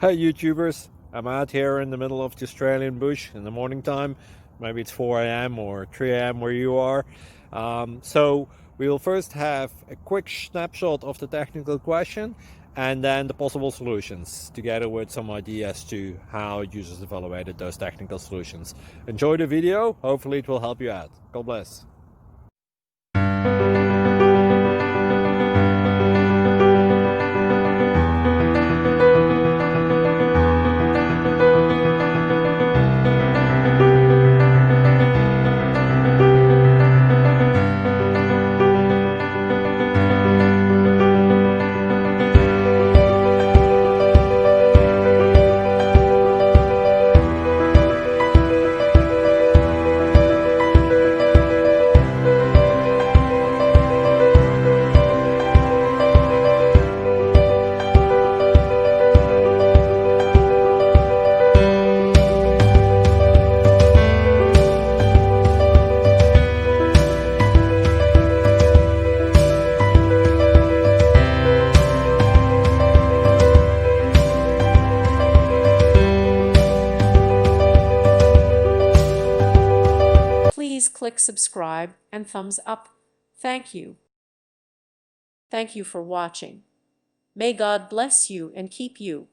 Hey YouTubers, I'm out here in the middle of the Australian bush in the morning time. Maybe it's 4 a.m. or 3 a.m. where you are. So we will first have a quick snapshot of the technical question and then the possible solutions, together with some ideas to how users evaluated those technical solutions. Enjoy the video, hopefully it will help you out. God bless. Please click subscribe and thumbs up. Thank you. Thank you for watching. May God bless you and keep you.